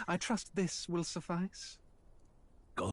I trust this will suffice. Go.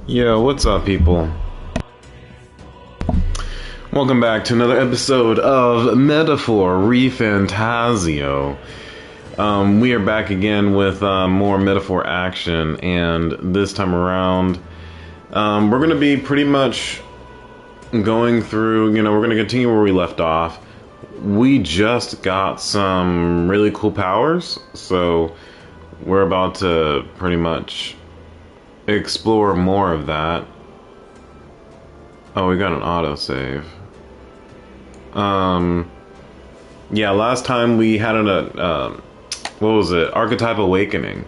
Yo, what's up, people? Welcome back to another episode of Metaphor ReFantazio. We are back again with more Metaphor action, and this time around, we're going to be pretty much going through, we're going to continue where we left off. We just got some really cool powers, so we're about to pretty much explore more of that. Oh, we got an autosave. Yeah, last time we had what was it? Archetype Awakening.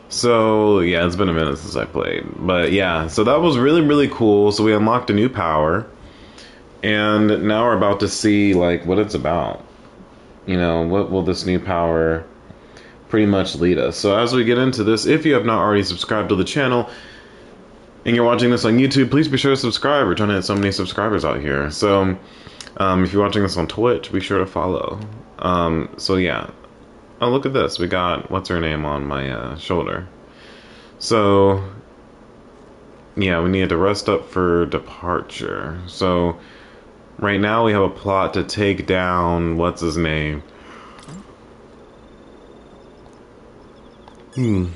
So, yeah, it's been a minute since I played. But yeah, so that was really, really cool. So we unlocked a new power. And now we're about to see, like, what it's about. What will this new power pretty much lead us. So as we get into this, if you have not already subscribed to the channel and you're watching this on YouTube, please be sure to subscribe. We're trying to hit so many subscribers out here. So if you're watching this on Twitch, be sure to follow. So yeah. Oh, look at this. We got what's her name on my shoulder. So yeah, we need to rest up for departure. So right now we have a plot to take down what's his name. We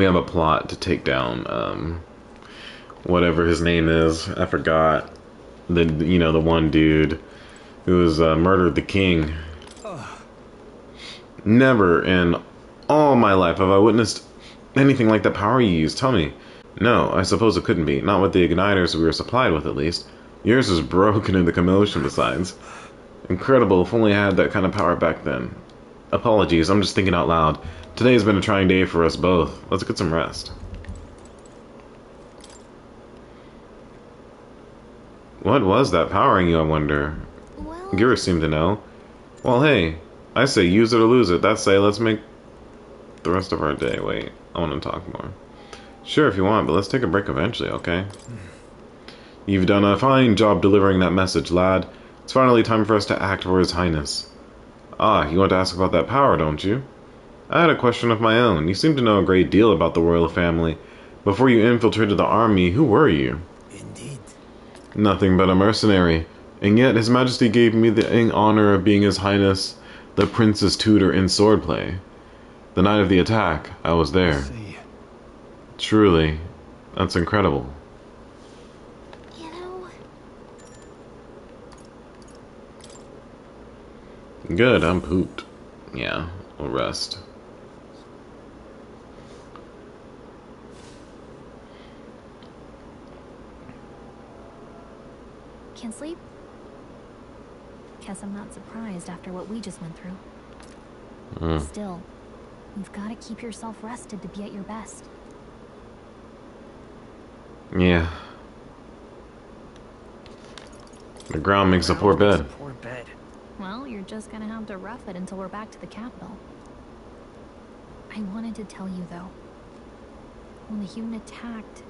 have a plot to take down whatever his name is. I forgot. The one dude who was murdered the king. Never in all my life have I witnessed anything like that power you use. Tell me. No, I suppose it couldn't be. Not with the igniters we were supplied with, at least. Yours is broken in the commotion, besides. Incredible, if only I had that kind of power back then. Apologies, I'm just thinking out loud. Today has been a trying day for us both. Let's get some rest. What was that powering you, I wonder? Well... Gira seemed to know. Well, hey, I say use it or lose it. That's say let's make the rest of our day. Wait, I want to talk more. Sure, if you want, but let's take a break eventually, okay? You've done a fine job delivering that message, lad. It's finally time for us to act for His Highness. Ah, you want to ask about that power, don't you? I had a question of my own. You seem to know a great deal about the royal family. Before you infiltrated the army, who were you? Indeed. Nothing but a mercenary. And yet His Majesty gave me the honor of being His Highness, the Prince's tutor in swordplay. The night of the attack, I was there. See. Truly, that's incredible. Good, I'm pooped. Yeah, we'll rest. Can't sleep? Guess I'm not surprised after what we just went through. Still, you've got to keep yourself rested to be at your best. Yeah. The ground makes a poor bed. Well, you're just gonna have to rough it until we're back to the capital. I wanted to tell you, though. When the human attacked,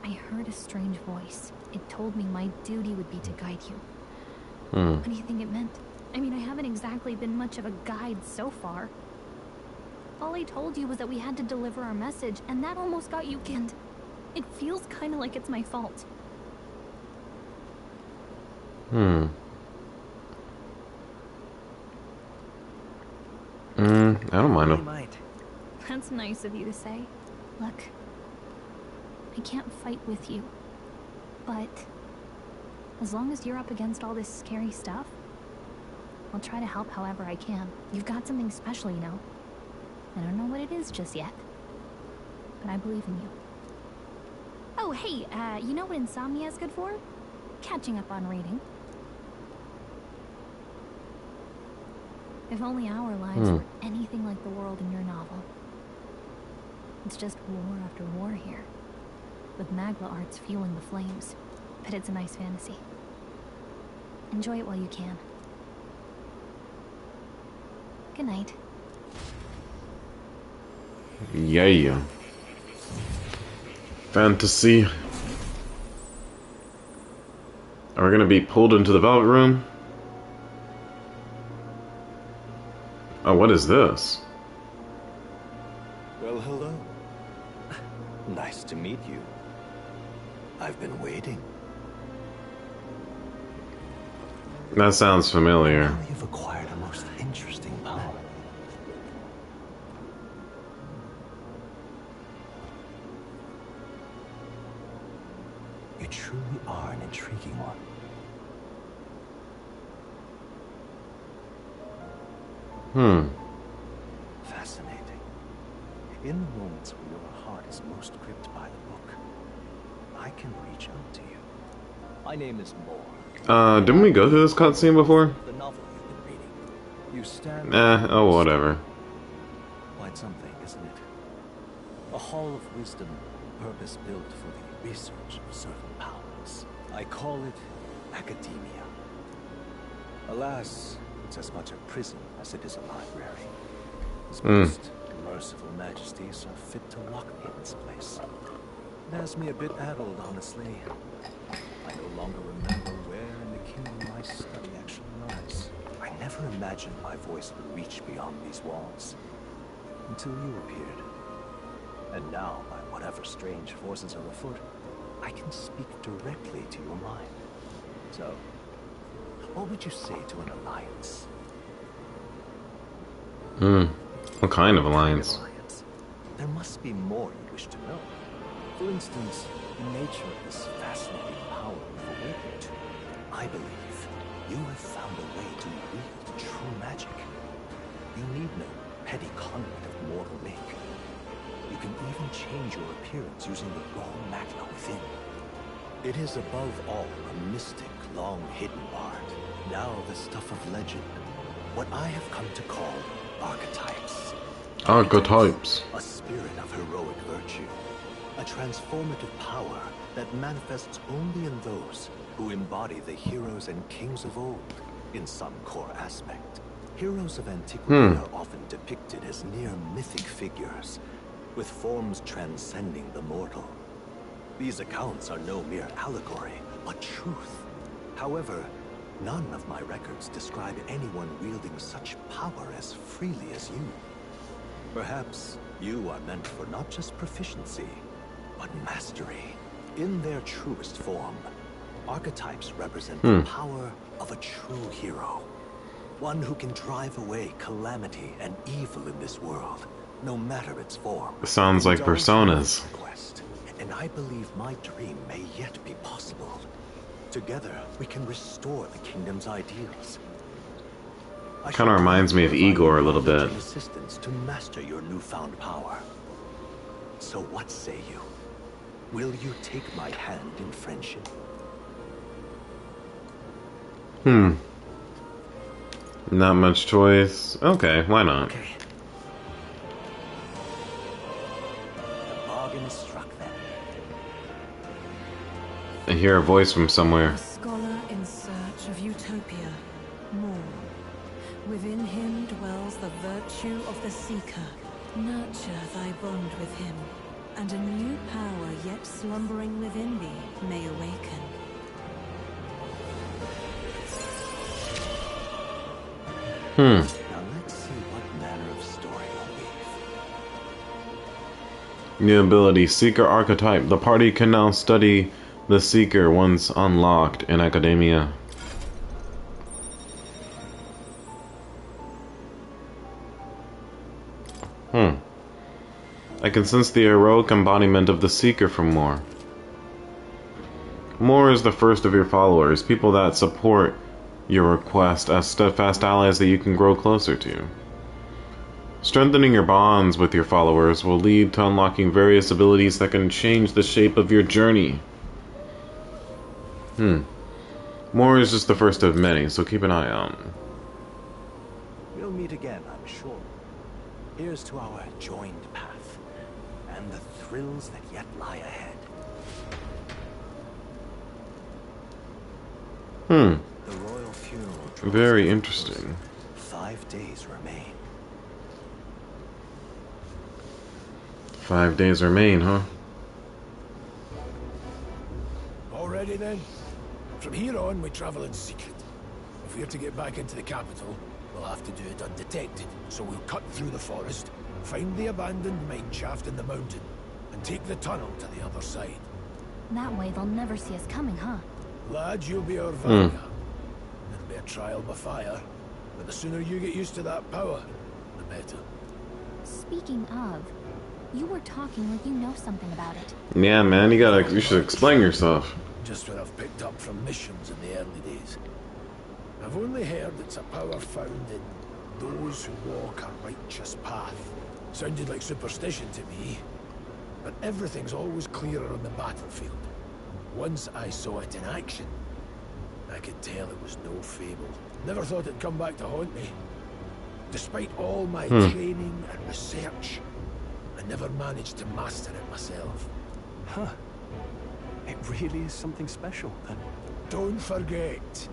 I heard a strange voice. It told me my duty would be to guide you. What do you think it meant? I mean, I haven't exactly been much of a guide so far. All I told you was that we had to deliver our message, and that almost got you killed. It feels kind of like it's my fault. I don't mind him. That's nice of you to say. Look, I can't fight with you. But as long as you're up against all this scary stuff, I'll try to help however I can. You've got something special, you know. I don't know what it is just yet, but I believe in you. Oh, hey, you know what insomnia is good for? Catching up on reading. If only our lives were anything like the world in your novel. It's just war after war here, with Magla arts fueling the flames. But it's a nice fantasy. Enjoy it while you can. Good night. Yeah. Fantasy. Are we gonna be pulled into the Velvet Room? Oh, what is this? Well, hello. Nice to meet you. I've been waiting. That sounds familiar. Now you've acquired a most interesting power. You truly are an intriguing one. Fascinating. In the moments when your heart is most gripped by the book, I can reach out to you. My name is Moore. Didn't we go through this cutscene before? The novel you've been reading. You stand. Oh, whatever. Quite something, isn't it? A hall of wisdom, purpose-built for the research of certain powers. I call it academia. Alas, it's as much a prison as it is a library. His most merciful majesties are fit to lock me in this place. It has me a bit addled, honestly. I no longer remember where in the kingdom my study actually lies. I never imagined my voice would reach beyond these walls. Until you appeared. And now, by whatever strange forces are afoot, I can speak directly to your mind. So, what would you say to an alliance? What kind of alliance? There must be more you wish to know. For instance, the nature of this fascinating power you've awakened to. I believe you have found a way to wield true magic. You need no petty conduit of mortal make. You can even change your appearance using the raw magna within. It is above all a mystic, long-hidden art. Now the stuff of legend. What I have come to call archetypes. Archetypes. A spirit of heroic virtue. A transformative power that manifests only in those who embody the heroes and kings of old in some core aspect. Heroes of antiquity are often depicted as near mythic figures, with forms transcending the mortal. These accounts are no mere allegory, but truth. However, none of my records describe anyone wielding such power as freely as you. Perhaps you are meant for not just proficiency, but mastery. In their truest form, archetypes represent the power of a true hero. One who can drive away calamity and evil in this world, no matter its form. Sounds like personas. Quest, and I believe my dream may yet be possible. Together, we can restore the kingdom's ideals. Kind of reminds me of Igor a little bit. Assistance to master your newfound power. So what say you? Will you take my hand in friendship? Not much choice. Okay, why not? Okay. The bargain is struck then. I hear a voice from somewhere. A scholar in search of utopia. More. Within him dwells the virtue of the seeker. Nurture thy bond with him, and a new power yet slumbering within thee may awaken. Now let's see what manner of story I'll weave. New ability, Seeker Archetype. The party can now study the Seeker once unlocked in Academia. I can sense the heroic embodiment of the Seeker from Moore. Moore is the first of your followers, people that support your request as steadfast allies that you can grow closer to. Strengthening your bonds with your followers will lead to unlocking various abilities that can change the shape of your journey. Moore is just the first of many, so keep an eye out. We'll meet again, I'm sure. Here's to our joined path, and the thrills that yet lie ahead. The royal funeral draws Very ever interesting. closer. 5 days remain. 5 days remain, huh? Already then? From here on, we travel in secret. If we're to get back into the capital, we'll have to do it undetected. So we'll cut through the forest, find the abandoned mine shaft in the mountain, and take the tunnel to the other side. That way they'll never see us coming, huh? Lad, you'll be our vanguard. It'll be a trial by fire, but the sooner you get used to that power, the better. Speaking of, you were talking like you know something about it. Yeah, man, you should explain yourself. Just what I've picked up from missions in the early days. I've only heard it's a power found in those who walk a righteous path. Sounded like superstition to me, but everything's always clearer on the battlefield. Once I saw it in action, I could tell it was no fable. Never thought it'd come back to haunt me. Despite all my training and research, I never managed to master it myself. Huh. It really is something special, then. Don't forget,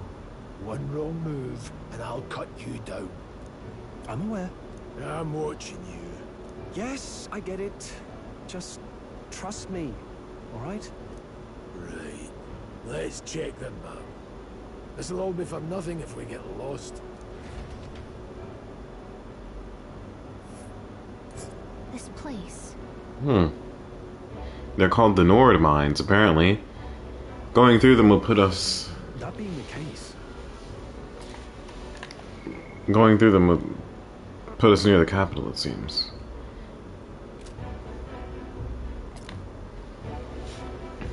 one wrong move and I'll cut you down. I'm aware. I'm watching you. Yes, I get it. Just trust me, all right? Right. Let's check the map. This'll all be for nothing if we get lost. This place. They're called the Nord Mines, apparently. Going through them will put us... That being the case, Going through them will put us near the capital, it seems.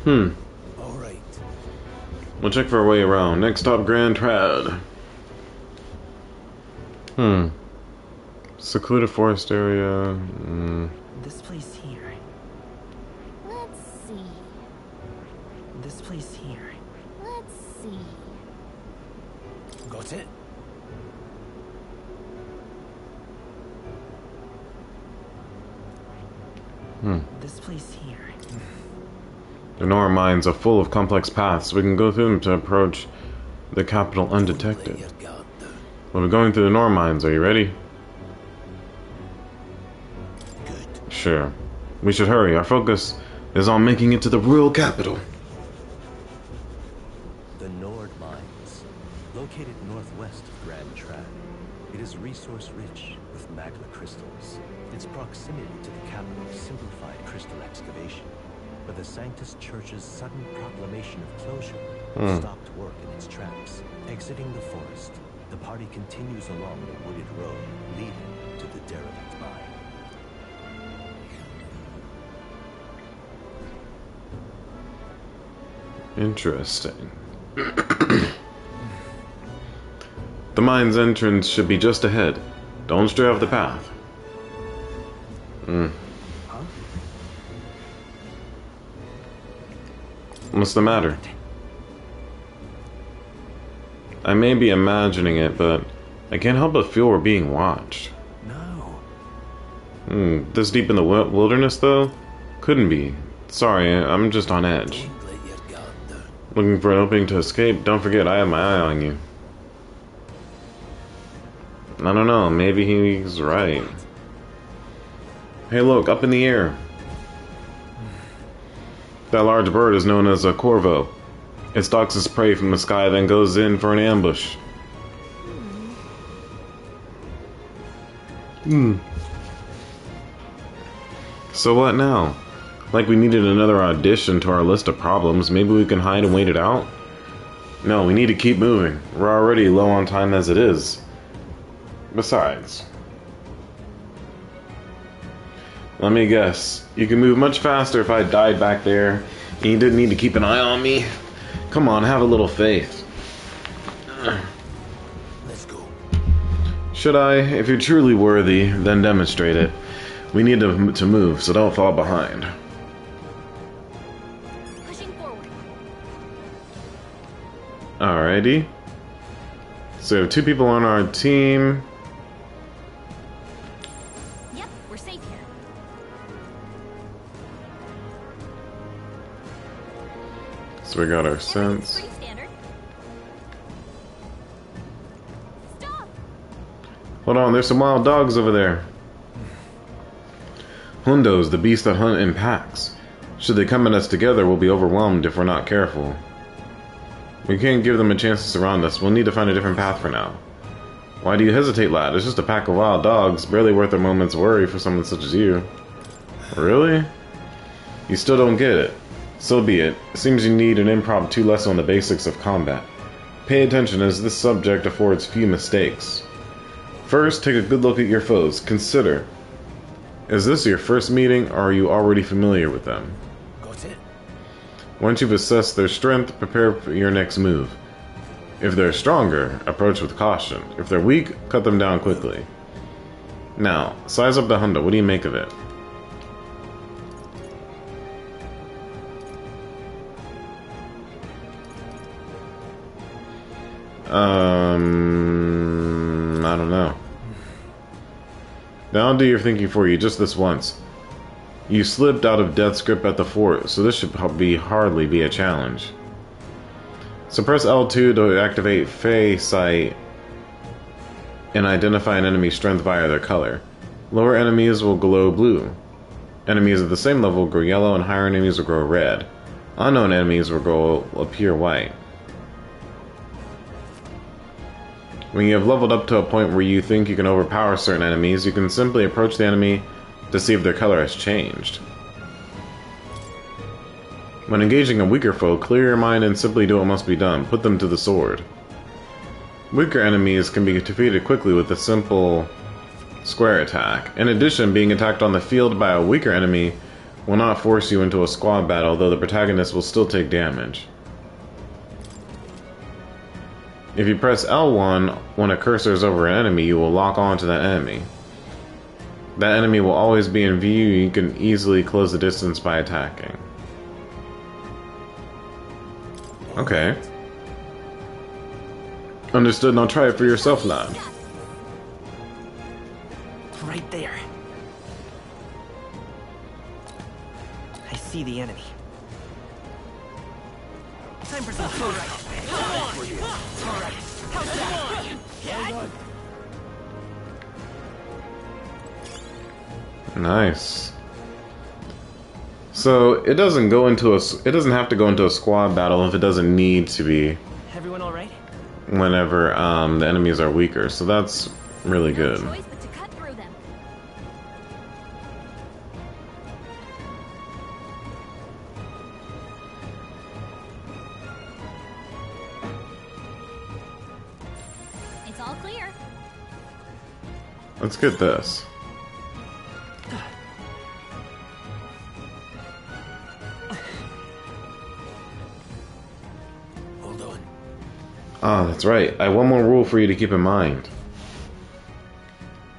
All right. We'll check for our way around. Next stop, Grand Trad. Secluded forest area. This place here. Let's see. This place here. Let's see. Got it? This place here. The Nord Mines are full of complex paths. We can go through them to approach the capital undetected. Let your guard down. We'll be going through the Nord Mines. Are you ready? Good. Sure. We should hurry. Our focus is on making it to the royal capital. the Nord Mines, located northwest of Grand Trad. It is resource-rich with magma crystals. Its proximity to the capital simplified crystal excavation, but the Sanctus Church's sudden proclamation of closure stopped work in its tracks. Exiting the forest, the party continues along the wooded road leading to the derelict mine. Interesting. The mine's entrance should be just ahead. Don't stray off the path. What's the matter? I may be imagining it, but I can't help but feel we're being watched. No. This deep in the wilderness, though? Couldn't be. Sorry, I'm just on edge. Don't let your guard down. Looking for an opening to escape? Don't forget, I have my eye on you. I don't know, maybe he's right. Hey look, up in the air. That large bird is known as a corvo. It stalks its prey from the sky, then goes in for an ambush. So what now? Like we needed another addition to our list of problems. Maybe we can hide and wait it out? No, we need to keep moving. We're already low on time as it is. Besides, Let me guess. You can move much faster if I died back there, and you didn't need to keep an eye on me. Come on, have a little faith. Let's go. Should I? If you're truly worthy, then demonstrate it. We need to move, so don't fall behind. Pushing forward. Alrighty. So we have 2 people on our team. Yep, we're safe here. So we got our sense. Pretty standard. Stop! Hold on, there's some wild dogs over there. Hundos, the beasts that hunt in packs. Should they come at us together, we'll be overwhelmed if we're not careful. We can't give them a chance to surround us. We'll need to find a different path for now. Why do you hesitate, lad? It's just a pack of wild dogs, barely worth a moment's worry for someone such as you. Really? You still don't get it. So be it. It seems you need an impromptu lesson on the basics of combat. Pay attention, as this subject affords few mistakes. First, take a good look at your foes. Consider, is this your first meeting, or are you already familiar with them? Got it? Once you've assessed their strength, prepare for your next move. If they're stronger, approach with caution. If they're weak, cut them down quickly. Now, size up the Hundo. What do you make of it? I don't know. Now I'll do your thinking for you just this once. You slipped out of Death's grip at the fort, so this should hardly be a challenge. So press L2 to activate Fey Sight and identify an enemy's strength via their color. Lower enemies will glow blue. Enemies at the same level will grow yellow, and higher enemies will grow red. Unknown enemies will appear white. When you have leveled up to a point where you think you can overpower certain enemies, you can simply approach the enemy to see if their color has changed. When engaging a weaker foe, clear your mind and simply do what must be done. Put them to the sword. Weaker enemies can be defeated quickly with a simple square attack. In addition, being attacked on the field by a weaker enemy will not force you into a squad battle, though the protagonist will still take damage. If you press L1 when a cursor is over an enemy, you will lock on to that enemy. That enemy will always be in view. You can easily close the distance by attacking. Okay. Understood, now try it for yourself, lad. Right there. I see the enemy. Time for some food. Alright. How's that? Nice. So it doesn't have to go into a squad battle if it doesn't need to be. Everyone all right? Whenever the enemies are weaker, so that's really good. No choice but to cut through them. It's all clear. Let's get this. Hold on. Ah, that's right. I have one more rule for you to keep in mind.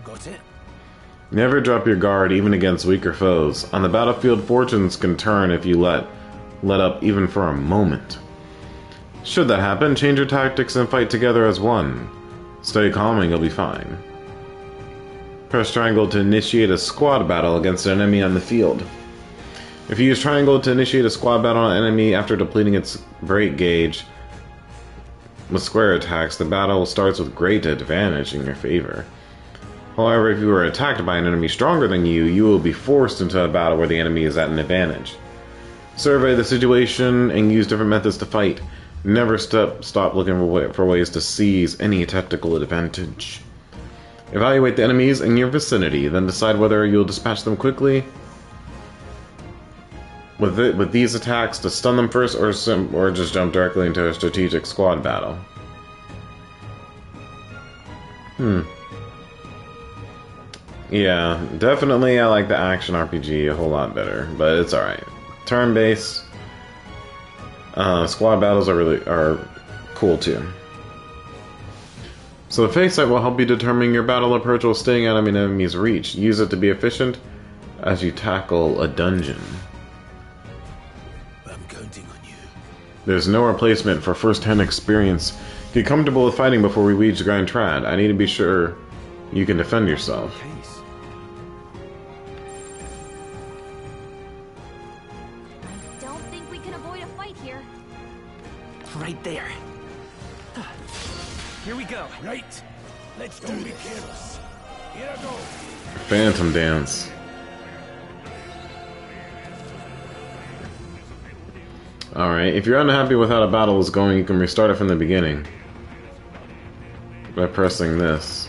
Got it? Never drop your guard even against weaker foes. On the battlefield, fortunes can turn if you let up even for a moment. Should that happen, change your tactics and fight together as one. Stay calm and you'll be fine. Press triangle to initiate a squad battle against an enemy on the field. If you use triangle to initiate a squad battle on an enemy after depleting its break gauge with square attacks, the battle starts with great advantage in your favor. However, if you are attacked by an enemy stronger than you, you will be forced into a battle where the enemy is at an advantage. Survey the situation and use different methods to fight. Never stop looking for ways to seize any tactical advantage. Evaluate the enemies in your vicinity, then decide whether you'll dispatch them quickly with these attacks to stun them first, or just jump directly into a strategic squad battle. Yeah, definitely I like the action RPG a whole lot better, but it's alright. Turn-based squad battles are cool too. So the face sight will help you determine your battle approach while staying out of an enemy's reach. Use it to be efficient as you tackle a dungeon. I'm counting on you. There's no replacement for first-hand experience. Get comfortable with fighting before we reach Grand Trad. I need to be sure you can defend yourself. I don't think we can avoid a fight here. Right there. Here we go. Right. Let's do Don't be careless. Here I go. Phantom Dance. Alright, if you're unhappy with how the battle is going, you can restart it from the beginning. By pressing this.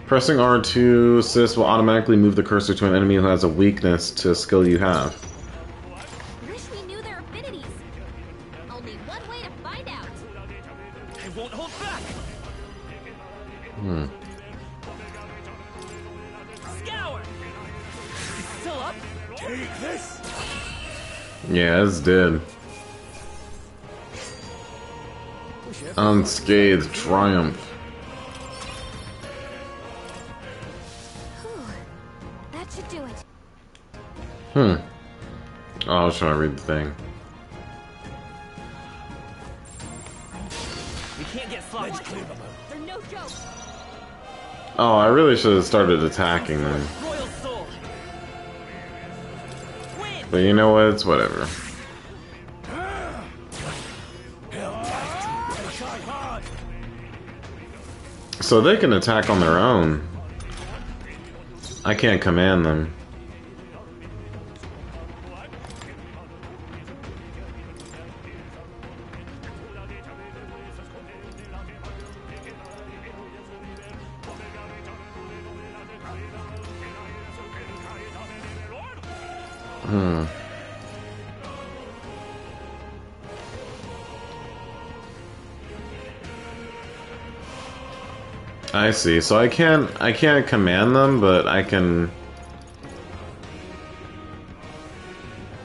Pressing R2 assist will automatically move the cursor to an enemy who has a weakness to a skill you have. Wish we knew their affinities. Only one way to find out. I won't hold back. Scour. It's still up. Take this. Yeah, it's dead. Unscathed triumph. Whew. That should do it. Oh, I was trying to read the thing. We can't get sloppy. They're no joke. Oh, I really should have started attacking them. Royal soul. Win. But you know what? It's whatever. So they can attack on their own. I can't command them. I see. So I can't command them, but I can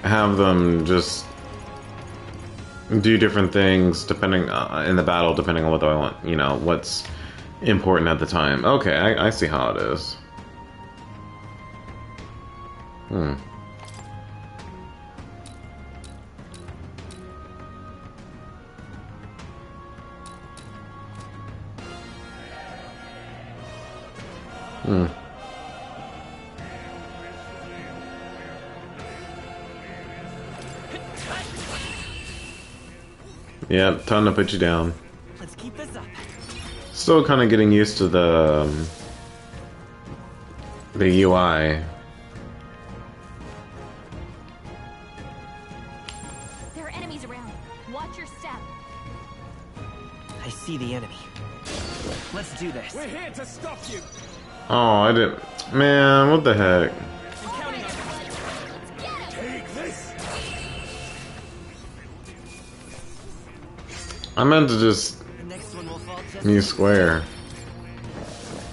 have them just do different things depending in the battle, depending on what I want. You know, what's important at the time. Okay, I see how it is. Yep, time to put you down. Let's keep this up. Still kind of getting used to the UI. There are enemies around. Watch your step. I see the enemy. Let's do this. We're here to stop you. Oh, I didn't. Man, what the heck? I'm counting on you. Let's get him. Take this. I meant to just The next one will fall just use square.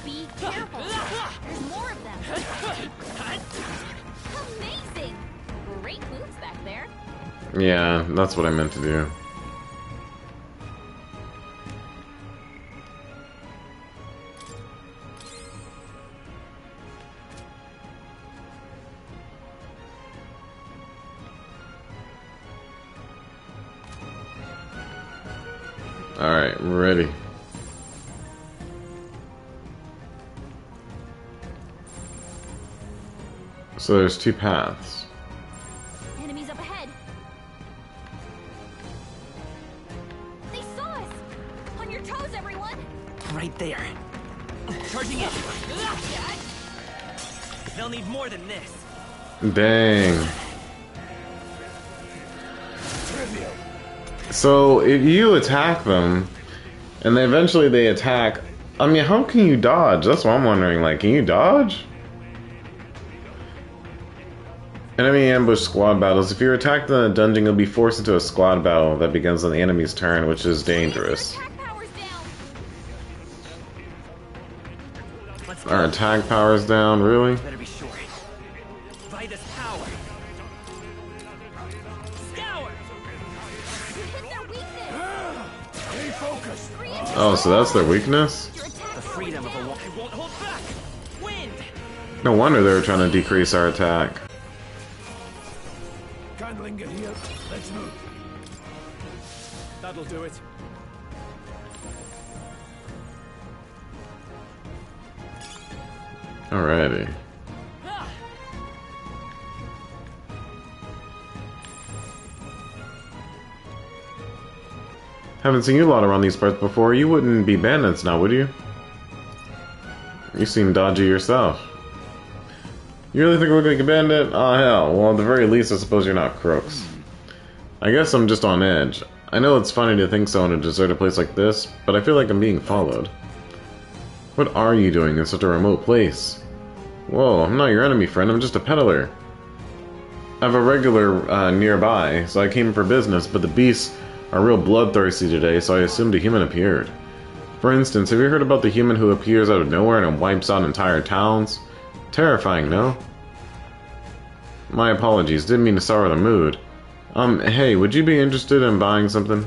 Be careful. There's more of them. Amazing. Great moves back there. Yeah, that's what I meant to do. Alright, we're ready. So there's two paths. Enemies up ahead. They saw us. On your toes, everyone. right there. Charging in. They'll need more than this. Dang. So if you attack them, and they eventually attack, I mean, how can you dodge? That's what I'm wondering. Like, can you dodge? Enemy ambush squad battles. If you're attacked in a dungeon, you'll be forced into a squad battle that begins on the enemy's turn, which is dangerous. Our attack power's down, really? Better be sure. By this power. Scour! Stay focused. Oh, so that's their weakness? The freedom of a walk. I won't hold back. Wind! No wonder they were trying to decrease our attack. Can't linger here. Let's move. That'll do it. Alrighty. Haven't seen you a lot around these parts before. You wouldn't be bandits now, would you? You seem dodgy yourself. You really think we're gonna get bandit? Oh hell, well at the very least I suppose you're not crooks. I guess I'm just on edge. I know it's funny to think so in a deserted place like this, but I feel like I'm being followed. What are you doing in such a remote place? Whoa, I'm not your enemy, friend, I'm just a peddler. I have a regular nearby, so I came for business, but the beasts are real bloodthirsty today, so I assumed a human appeared. For instance, have you heard about the human who appears out of nowhere and wipes out entire towns? Terrifying, no? My apologies, didn't mean to sour the mood. Hey, would you be interested in buying something?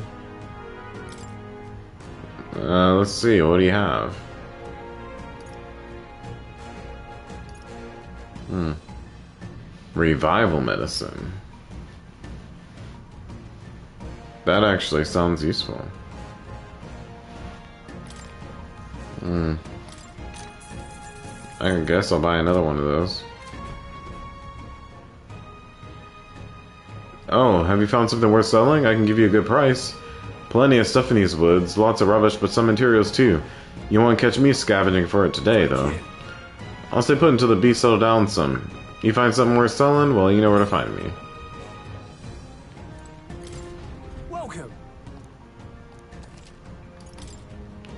Let's see, what do you have? Revival medicine. That actually sounds useful. I guess I'll buy another one of those. Oh, have you found something worth selling? I can give you a good price. Plenty of stuff in these woods, lots of rubbish, but some materials too. You won't catch me scavenging for it today, though. I'll stay put until the beast settle down some. You find something worth selling? Well, you know where to find me. Welcome.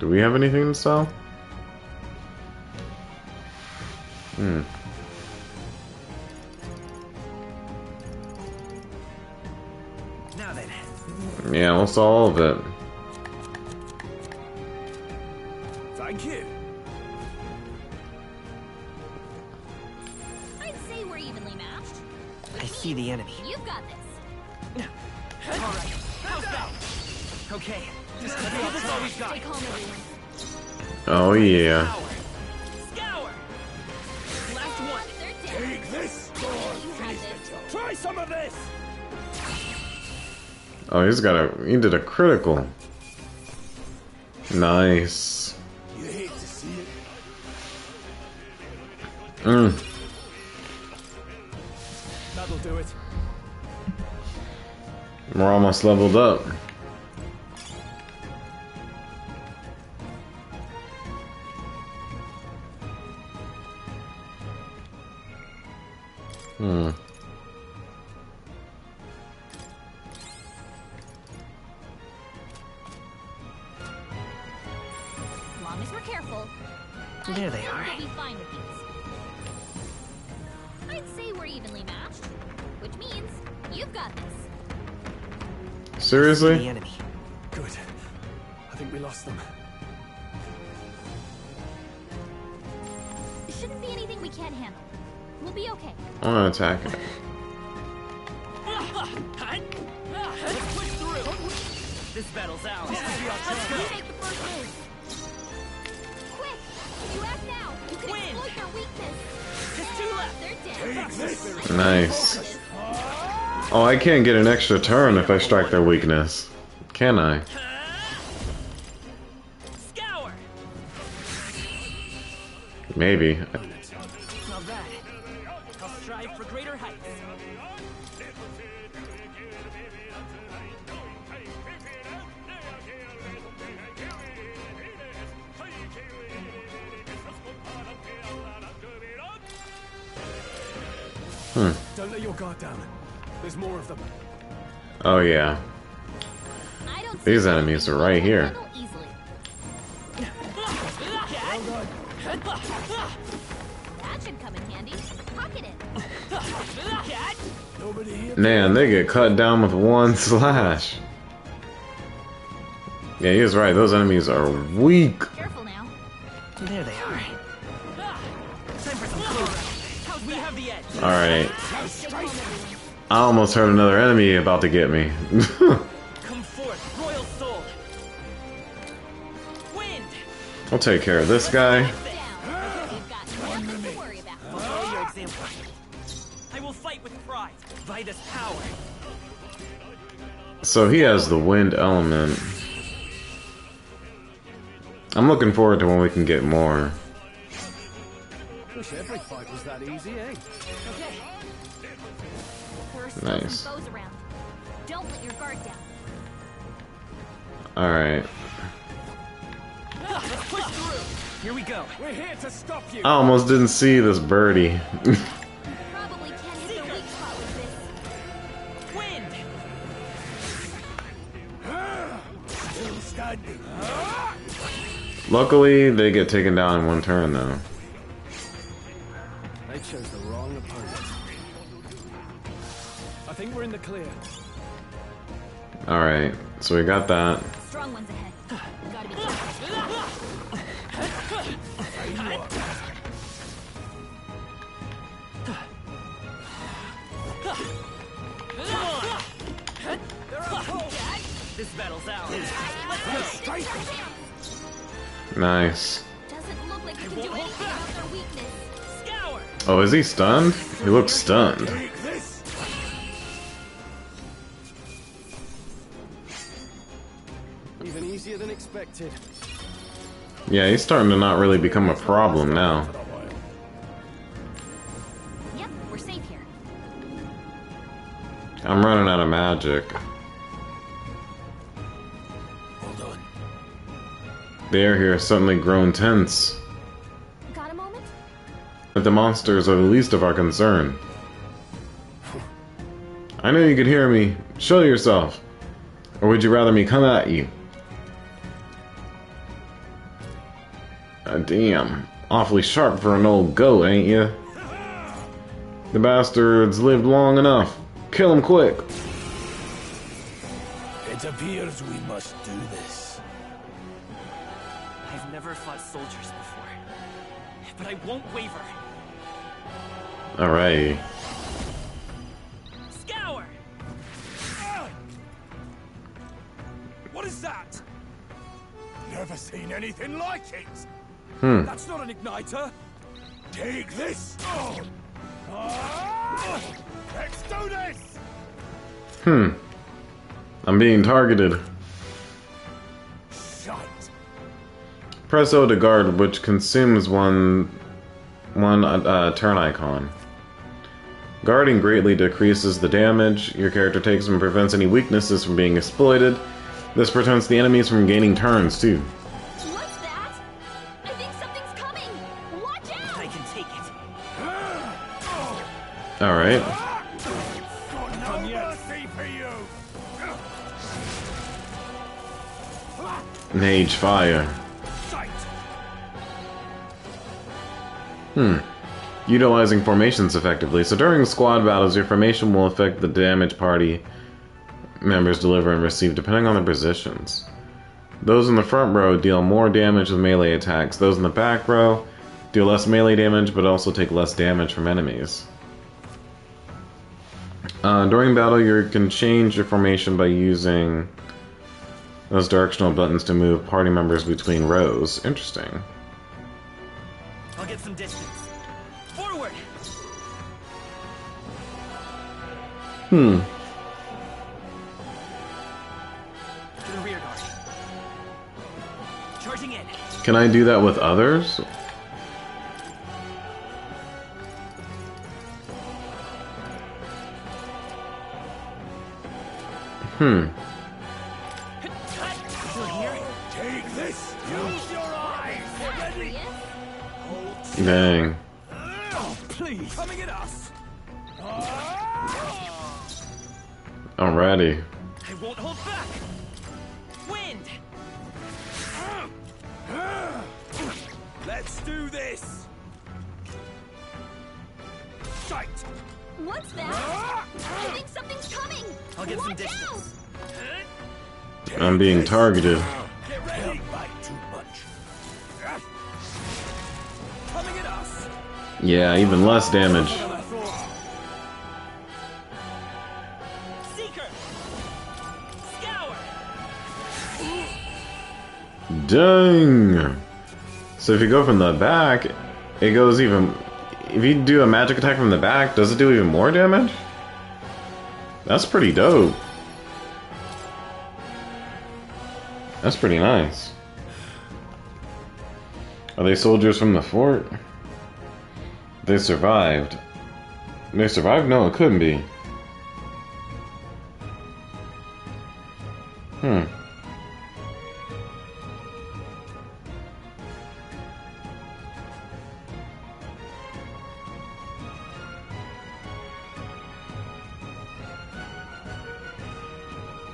Do we have anything to sell? Now then. Yeah, we'll sell all of it. Thank you. I'd say we're evenly matched. I see the enemy. You've got this. Alright, how's that? Okay, just let's give this all we've got. Stay calm, everyone. Oh yeah. Scour! Scour! Last one. They're dead. Take this. You had this. Try some of this. Oh, he did a critical. Nice. You hate to see it. That'll do it. We're almost leveled up. As long as we're careful. There they are. We'll be fine with these. I'd say we're evenly matched, which means you've got this. The Seriously? enemy. Good. I think we lost them. There shouldn't be anything we can't handle. We'll be okay. I'm gonna attack it. Let's push through. This battle's ours. Let's go. Take the first move. Quick! If you act now, you can Wind. exploit their weakness. Just two left. They're dead. Nice. Oh, I can't get an extra turn if I strike their weakness. Can I? Scour! Maybe. Not bad. I'll strive for greater heights. Don't let your guard down. There's more of them. Oh yeah. I don't These see enemies anything are right we can here. handle easily. That should come in handy. Pocket it. Nobody here. Man, they get cut down with one slash. Yeah, he was right. Those enemies are weak. Careful now. There they are. Alright. I almost heard another enemy about to get me. Come forth, royal soul. Wind. I'll take care of this guy. Follow your example. I will fight with pride by this power. So he has the wind element. I'm looking forward to when we can get more. Wish every fight was that easy, eh? Nice. Bows around. Don't let your guard down. Alright. Let's push through. Here we go. We're here to stop you. I almost didn't see this birdie. Probably can't hit the weak spot with this. Wind. Still standing. Luckily, they get taken down in one turn, though. I chose the wrong opponent. I think we're in the clear. Alright, so we got that. Strong ones ahead. Gotta be careful. This battle's ours. Nice. Doesn't look like you can do anything about their weakness. Scour. Oh, is he stunned? He looks stunned. Take this. Even easier than expected. Yeah, he's starting to not really become a problem now. Yep, we're safe here. I'm running out of magic. Hold on. The air here has suddenly grown tense. Got a moment? But the monsters are the least of our concern. I know you could hear me. Show yourself. Or would you rather me come at you? Damn. Awfully sharp for an old goat, ain't ya? The bastard's lived long enough. Kill him quick. It appears we must do this. I've never fought soldiers before, but I won't waver. Alright. Scour. What is that? Never seen anything like it. That's not an igniter. Take this. Let's do this. I'm being targeted. Shite. Press O to guard, which consumes one turn icon. Guarding greatly decreases the damage your character takes and prevents any weaknesses from being exploited. This prevents the enemies from gaining turns, too. What's that? I think something's coming. Watch out! I can take it. Alright. Got no mercy for you. Mage fire. Shite. Utilizing formations effectively. So during squad battles, your formation will affect the damage party members deliver and receive depending on their positions. Those in the front row deal more damage with melee attacks. Those in the back row deal less melee damage but also take less damage from enemies. During battle, you can change your formation by using those directional buttons to move party members between rows. Interesting. I'll get some distance. Forward. To the rear guard. Charging in. Can I do that with others? Still here? Take this. Use your eyes. Ready? Dang. Oh, please. Coming at us. Alrighty. I won't hold back. Wind. Let's do this. Shite. What's that? I think something's coming. I'll get some Watch distance. I'm being targeted. Get ready. Bite too much. Coming at us. Yeah, even less damage. Seeker! Scour! Dang! So if you go from the back, it goes even... If you do a magic attack from the back, does it do even more damage? That's pretty dope. That's pretty nice. Are they soldiers from the fort? They survived. They survived? No, it couldn't be. Hmm.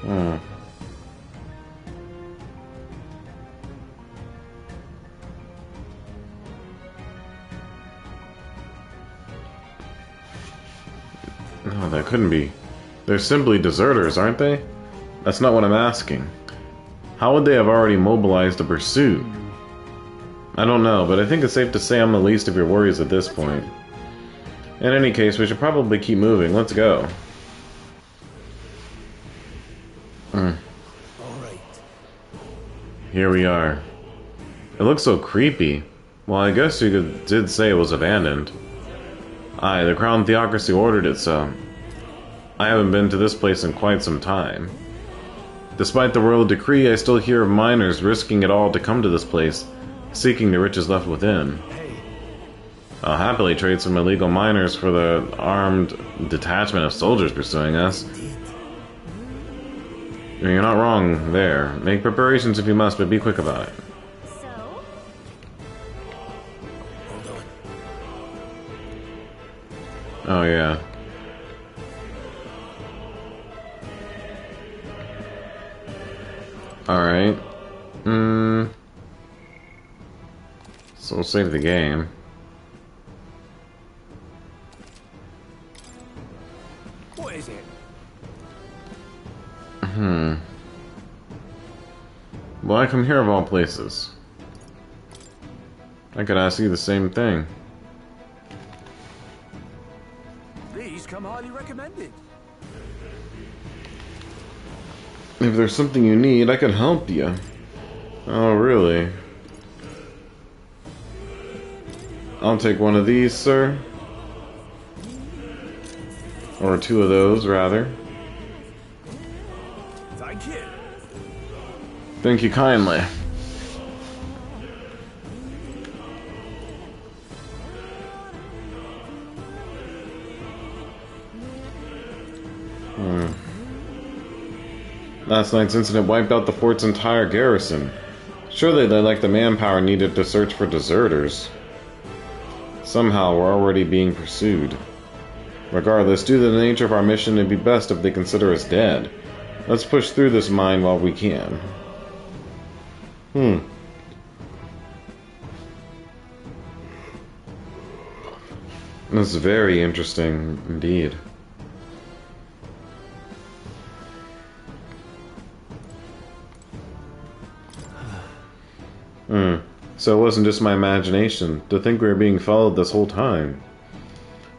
Hmm. No, that couldn't be. They're simply deserters, aren't they? That's not what I'm asking. How would they have already mobilized a pursuit? I don't know, but I think it's safe to say I'm the least of your worries at this point. In any case, we should probably keep moving. Let's go. Here we are. It looks so creepy. Well, I guess you did say it was abandoned. Aye, the Crown Theocracy ordered it so. I haven't been to this place in quite some time. Despite the royal decree, I still hear of miners risking it all to come to this place, seeking the riches left within. I'll happily trade some illegal miners for the armed detachment of soldiers pursuing us. You're not wrong there. Make preparations if you must, but be quick about it. So? Oh, yeah. Alright. So we'll save the game. What is it? Why come here of all places? I could ask you the same thing. These come highly recommended. If there's something you need, I can help you. Oh, really? I'll take one of these, sir. Or two of those, rather. Thank you. Thank you kindly. Last night's incident wiped out the fort's entire garrison. Surely they lack the manpower needed to search for deserters. Somehow we're already being pursued. Regardless, due to the nature of our mission, it'd be best if they consider us dead. Let's push through this mine while we can. That's very interesting indeed. So it wasn't just my imagination. To think we were being followed this whole time.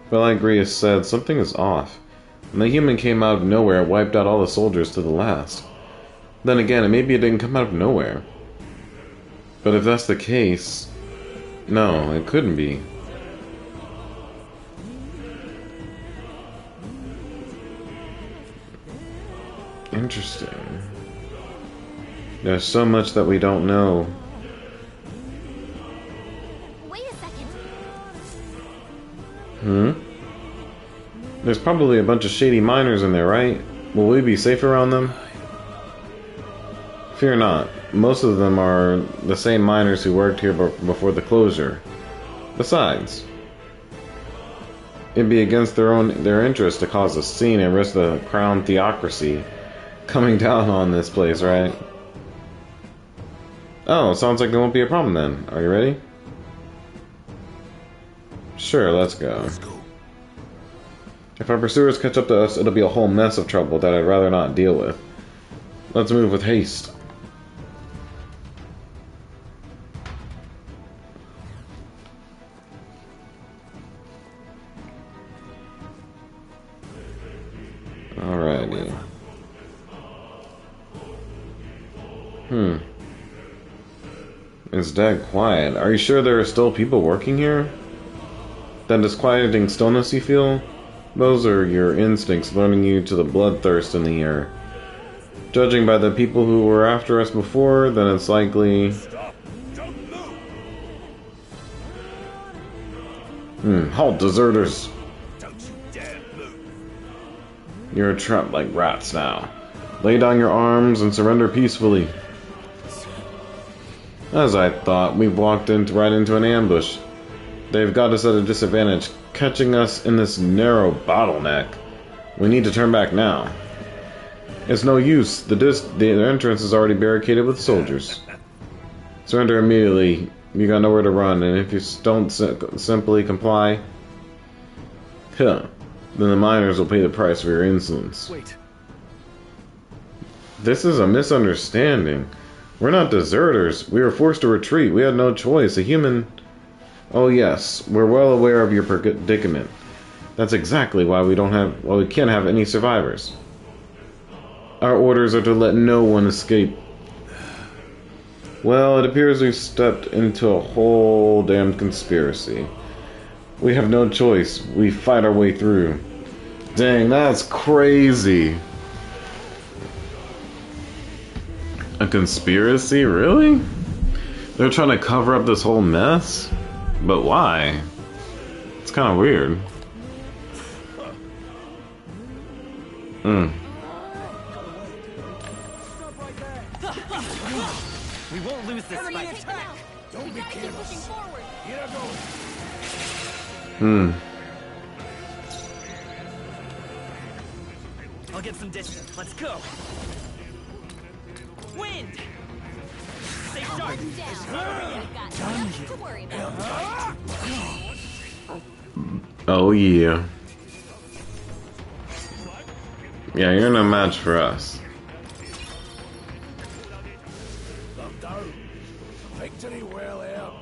But like Grius said, something is off. When the human came out of nowhere, it wiped out all the soldiers to the last. Then again, maybe it didn't come out of nowhere. But if that's the case... No, it couldn't be. Interesting. There's so much that we don't know. Wait a second. There's probably a bunch of shady miners in there, right? Will we be safe around them? Fear not. Most of them are the same miners who worked here before the closure. Besides, it'd be against their interest to cause a scene and risk the Crown Theocracy coming down on this place, right? Oh, sounds like there won't be a problem then. Are you ready? Sure, let's go. If our pursuers catch up to us, it'll be a whole mess of trouble that I'd rather not deal with. Let's move with haste. Alrighty. It's dead quiet. Are you sure there are still people working here? That disquieting stillness you feel? Those are your instincts learning you to the bloodthirst in the air. Judging by the people who were after us before, then it's likely... Halt, deserters! Don't you dare move. You're trapped like rats now. Lay down your arms and surrender peacefully. As I thought, we've walked right into an ambush. They've got us at a disadvantage, catching us in this narrow bottleneck. We need to turn back now. It's no use. The entrance is already barricaded with soldiers. Surrender immediately. You got nowhere to run, and if you don't simply comply, then the miners will pay the price for your insolence. Wait. This is a misunderstanding. We're not deserters. We were forced to retreat. We had no choice. A human... Oh yes, we're well aware of your predicament. That's exactly why we can't have any survivors. Our orders are to let no one escape. Well, it appears we've stepped into a whole damned conspiracy. We have no choice. We fight our way through. Dang, that's crazy. A conspiracy? Really? They're trying to cover up this whole mess? But why? It's kind of weird. We won't lose this fight. Don't be careless. Here I go. I'll get some distance. Let's go. Wind. Stay sharp. Oh yeah. Yeah, you're no match for us. Down. Victory well out.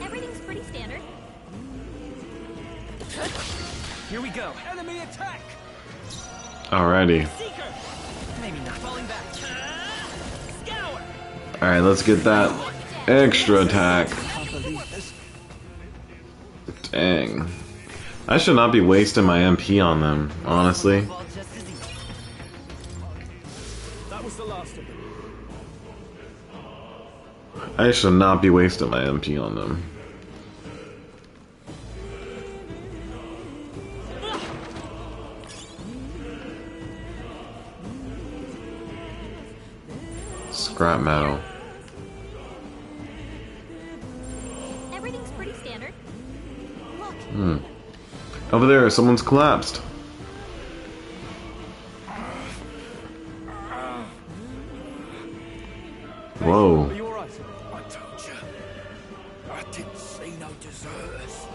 Everything's pretty standard. Here we go. Enemy attack. Alrighty. Seeker. Maybe not falling back. Scour. Alright, let's get that extra attack. Dang. I should not be wasting my MP on them, honestly. That was the last of them. I should not be wasting my MP on them. Scrap metal. Everything's pretty standard. Look, Over there, someone's collapsed. Whoa. Are you alright? I told you. I didn't see no deserters.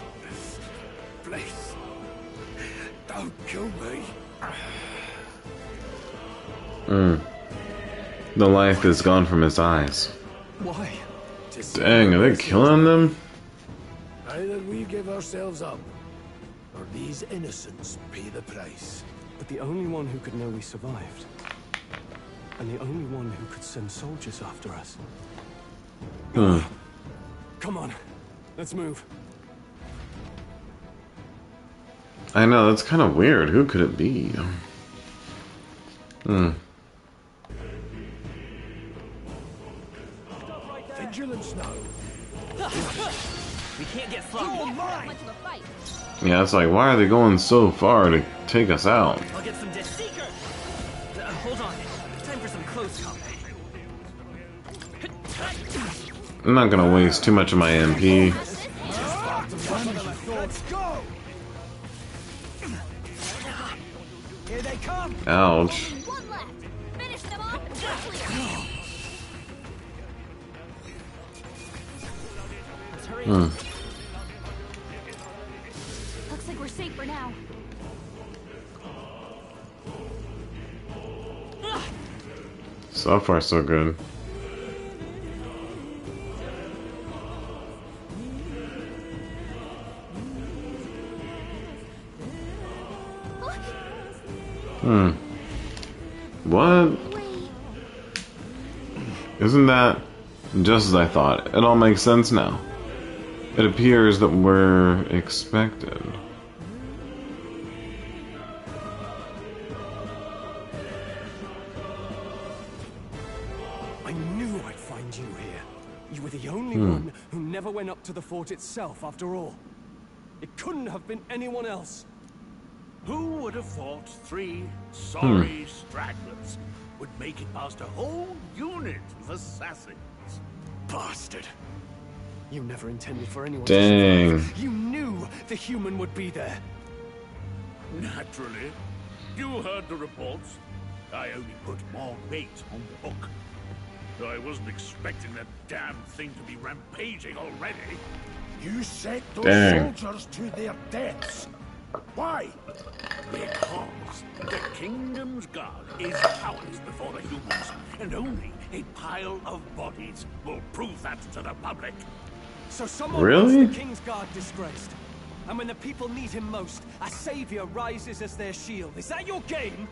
Please. Don't kill me. The life is gone from his eyes. Why? Dang, are they killing them? Either we give ourselves up, or these innocents pay the price. But the only one who could know we survived, and the only one who could send soldiers after us. Come on, let's move. I know, that's kind of weird. Who could it be? Vigilance now. We can't get sloppy. much of a fight. Yeah, it's like, why are they going so far to take us out? I'll get some Seeker. Hold on. Time for some close combat. I'm not gonna waste too much of my MP. Let's go. Here they come. Ouch. One left. Finish them off. Let's hurry. Looks like we're safe for now. So far, so good. What? Isn't that just as I thought? It all makes sense now. It appears that we're expected. I knew I'd find you here. You were the only one who never went up to the fort itself, after all. It couldn't have been anyone else. Who would have thought 3 sorry stragglers would make it past a whole unit of assassins? Bastard. You never intended for anyone Dang. to survive. You knew the human would be there. Naturally. You heard the reports. I only put more bait on the hook. I wasn't expecting that damn thing to be rampaging already. You sent those Dang. soldiers to their deaths. Why? Because the kingdom's guard is cowards before the humans, and only a pile of bodies will prove that to the public. So someone Really? wants the King's Guard disgraced. And when the people need him most, a savior rises as their shield. Is that your game?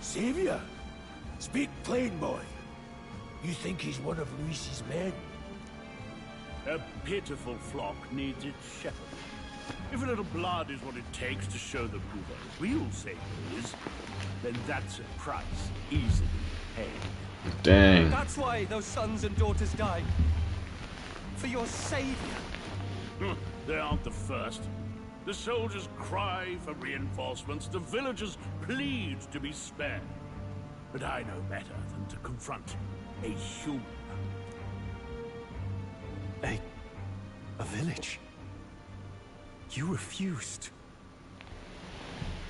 Savior? Speak plain, boy. You think he's one of Luis's men? A pitiful flock needs its shepherd. If a little blood is what it takes to show them who the real savior is, then that's a price easily paid. Dang. That's why those sons and daughters died. For your savior. They aren't the first. The soldiers cry for reinforcements, the villagers plead to be spared. But I know better than to confront a human. A village? You refused.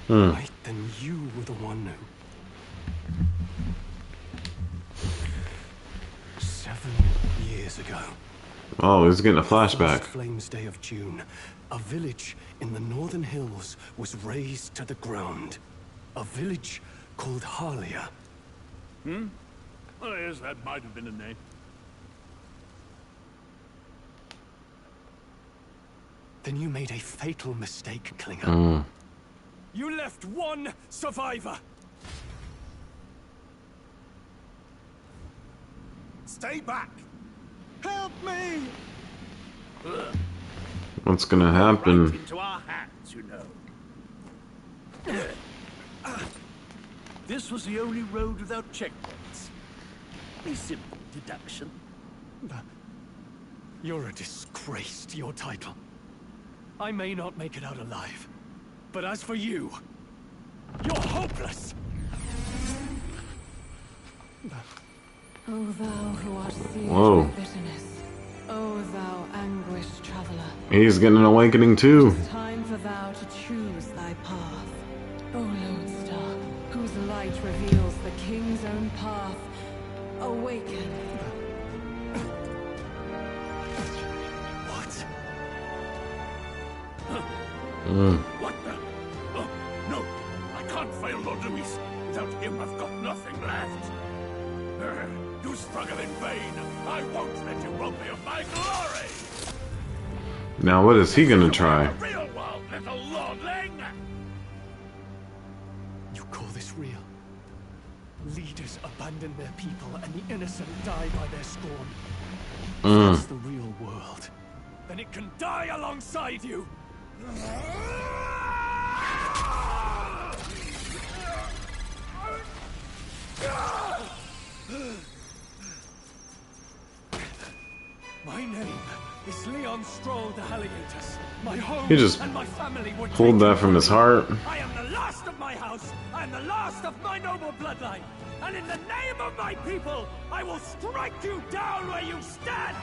Right, then you were the one who... 7 years ago. Oh, he's getting a flashback. First Flames Day of June, a village in the northern hills was razed to the ground. A village called Harlia. Oh, yes, that might have been a name. Then you made a fatal mistake, Klinger. You left one survivor. Stay back! Help me! What's gonna Right happen? into our hands, you know. This was the only road without checkpoints. A simple deduction. You're a disgrace to your title. I may not make it out alive, but as for you, you're hopeless! O thou who art seized Whoa. with bitterness, O thou anguished traveler, He's getting an awakening too. time for thou to choose thy path. O lone star, whose light reveals the king's own path, awaken. What? What the? Oh, no! I can't fail Lord Luis. Without him, I've got nothing left. You struggle in vain. I won't let you rob me of my glory. Now what is he gonna try? The real world, little lordling. You call this real? Leaders abandon their people and the innocent die by their scorn. That's the real world. Then it can die alongside you! My name is Leon Stroll the Alligators. My home He just and my family were pulled taken that from his heart. I am the last of my house. I am the last of my noble bloodline. And in the name of my people, I will strike you down where you stand!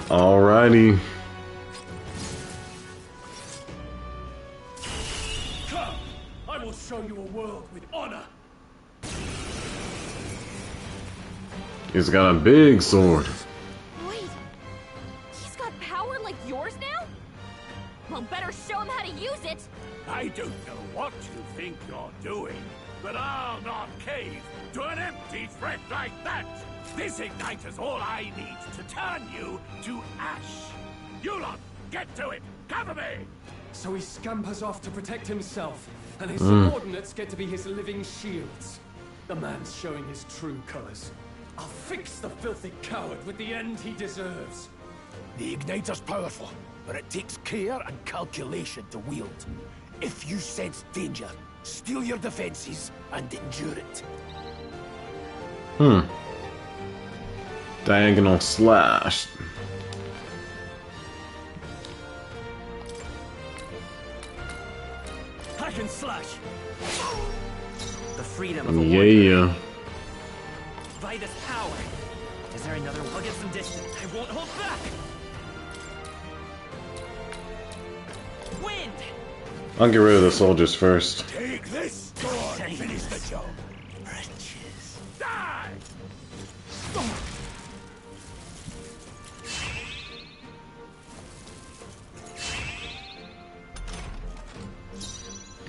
Alrighty. Come! I will show you a world with honor. He's got a big sword. Wait, he's got power like yours now? Well, better show him how to use it. I don't know what you think you're doing, but I'll not cave to an empty threat like that! This igniter's all I need to turn you to ash! You lot, get to it! Cover me! So he scampers off to protect himself, and his subordinates get to be his living shields. The man's showing his true colors. I'll fix the filthy coward with the end he deserves. The igniter's powerful, but it takes care and calculation to wield. If you sense danger, steel your defenses and endure it. Diagonal slash. Hack and slash. The freedom of a Yeah. by this power. Is there another one? I'll get some distance. I won't hold back. Wind. I'll get rid of the soldiers first. Take this! Go on, finish the job. Riches. Die!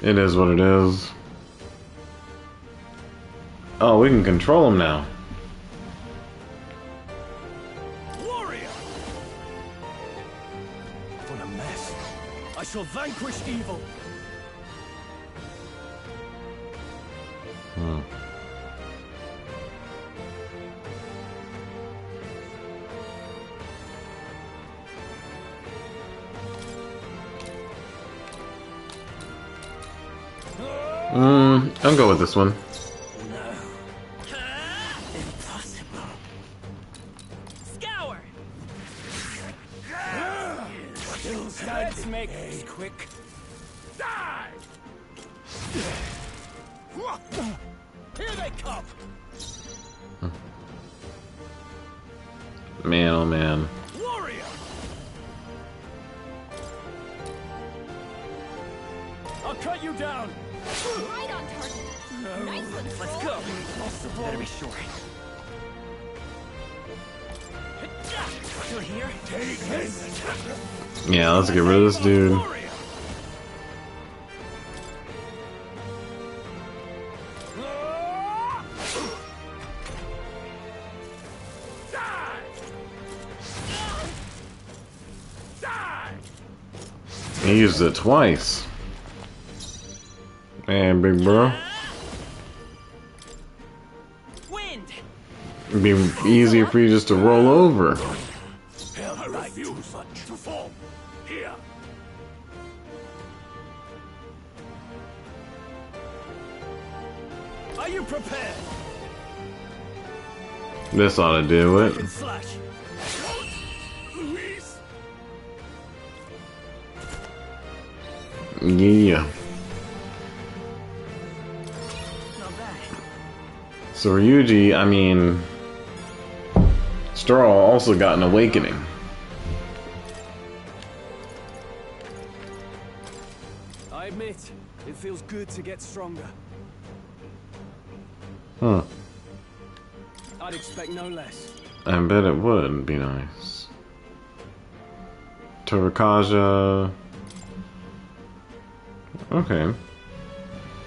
It is what it is. Oh, we can control them now. Warrior! What a mess. I shall vanquish evil. I'll go with this one. Impossible. Scour. Let's make this quick. Die! Here they come. Man, oh man. Warrior! I'll cut you down. Right on target. Nice one. Let's go. Better be sure. Still here? Take this! Yeah, let's get rid of this dude. Warrior! Die! Die! He used it twice. Man, big bro. Wind. It'd be easier for you just to roll over. I refuse to fall. Here. Are you prepared? This ought to do Hack it. and slash. Luis! Yeah. Not bad. So Ryuji, I mean, Straw also got an awakening. I admit, it feels good to get stronger. Huh. I'd expect no less. I bet it would be nice. Torakaja. Okay.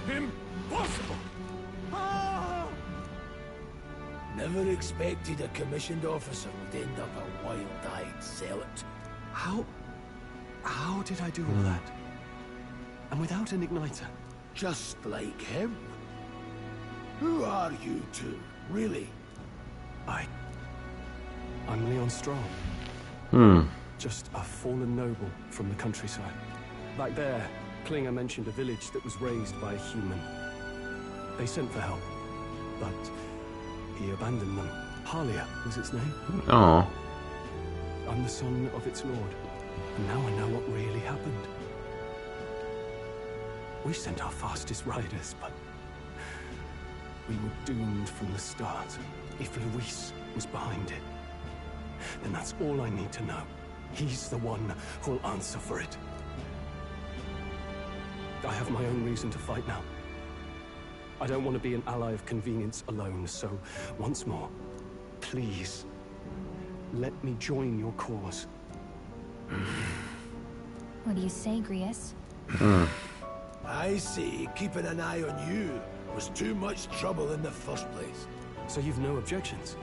Impossible! Never expected a commissioned officer would end up a wild-eyed zealot. How did I do all that? And without an igniter? Just like him. Who are you two, really? I'm Leon Strong. Just a fallen noble from the countryside. Back there, Klinger mentioned a village that was raised by a human. They sent for help, but he abandoned them. Halia was its name. Oh. I'm the son of its lord, and now I know what really happened. We sent our fastest riders, but we were doomed from the start. If Luis was behind it, then that's all I need to know. He's the one who'll answer for it. I have my own reason to fight now. I don't want to be an ally of convenience alone, so once more, please, let me join your cause. What do you say, Grius? I see. Keeping an eye on you was too much trouble in the first place. So you've no objections?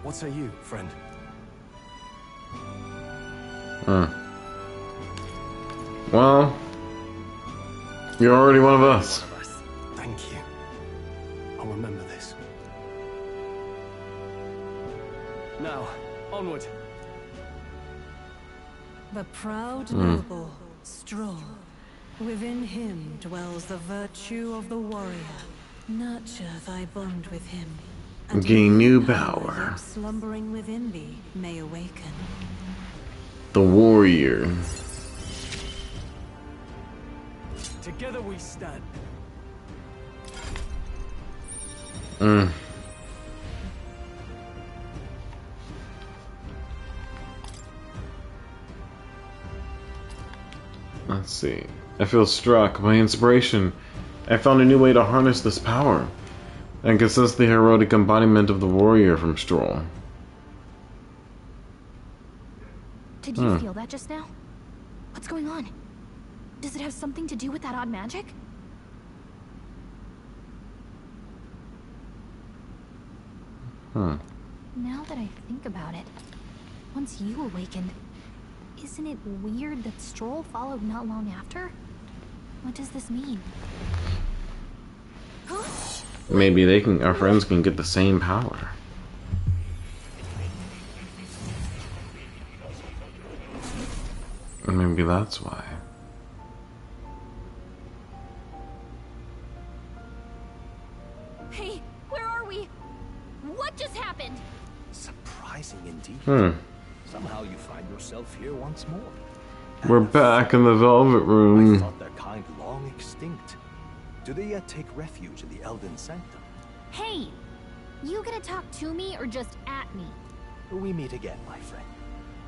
What say you, friend? Well, you're already one of us. Thank you. I'll remember this. Now, onward. The proud noble, strong. Within him dwells the virtue of the warrior. Nurture thy bond with him. And Gain new power power. yet slumbering within thee may awaken. The warrior. Together we stand. Let's see. I feel struck by inspiration. I found a new way to harness this power and can sense the heroic embodiment of the warrior from Stroll. Did you feel that just now? What's going on? Does it have something to do with that odd magic? Now that I think about it, once you awakened, isn't it weird that Stroll followed not long after? What does this mean? Maybe they can, our friends can get the same power. Maybe that's why. Hey, where are we? What just happened? Surprising indeed. Somehow you find yourself here once more. We're back in the Velvet I Room. thought their kind long extinct. Do they yet take refuge in the Elden Sanctum? Hey, you gonna talk to me or just at me? We meet again, my friend.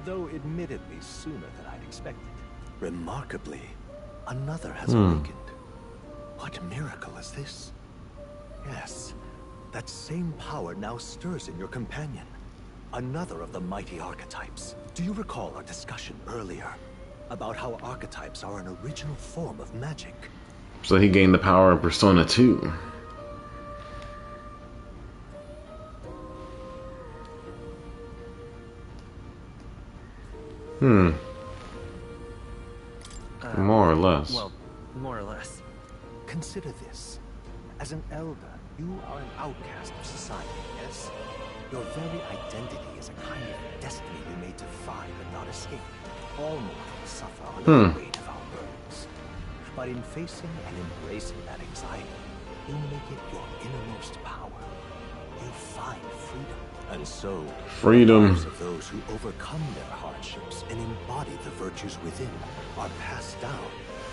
Though admittedly sooner than I'd expected. Remarkably, another has awakened. What miracle is this? Yes, that same power now stirs in your companion. Another of the mighty archetypes. Do you recall our discussion earlier about how archetypes are an original form of magic? So he gained the power of Persona 2. More or less. Well, more or less. Consider this. As an elder, you are an outcast of society, yes? Your very identity is a kind of destiny you may defy but not escape. All mortals suffer under the weight of our burdens. But in facing and embracing that anxiety, you make it your innermost power. You find freedom. And so, Freedom. the lives of those who overcome their hardships and embody the virtues within are passed down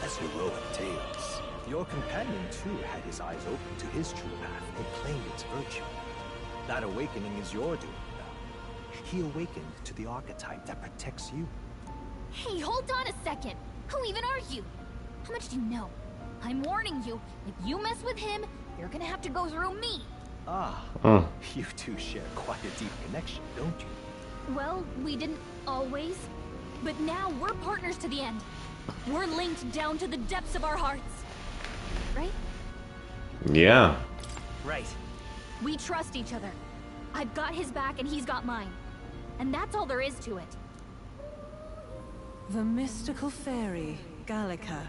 as heroic tales. Your companion, too, had his eyes open to his true path and claimed its virtue. That awakening is your doing now. He awakened to the archetype that protects you. Hey, hold on a second. Who even are you? How much do you know? I'm warning you, if you mess with him, you're gonna have to go through me. You two share quite a deep connection, don't you? Well, we didn't always. But now we're partners to the end. We're linked down to the depths of our hearts. Right? Yeah. Right. We trust each other. I've got his back and he's got mine. And that's all there is to it. The mystical fairy, Gallica.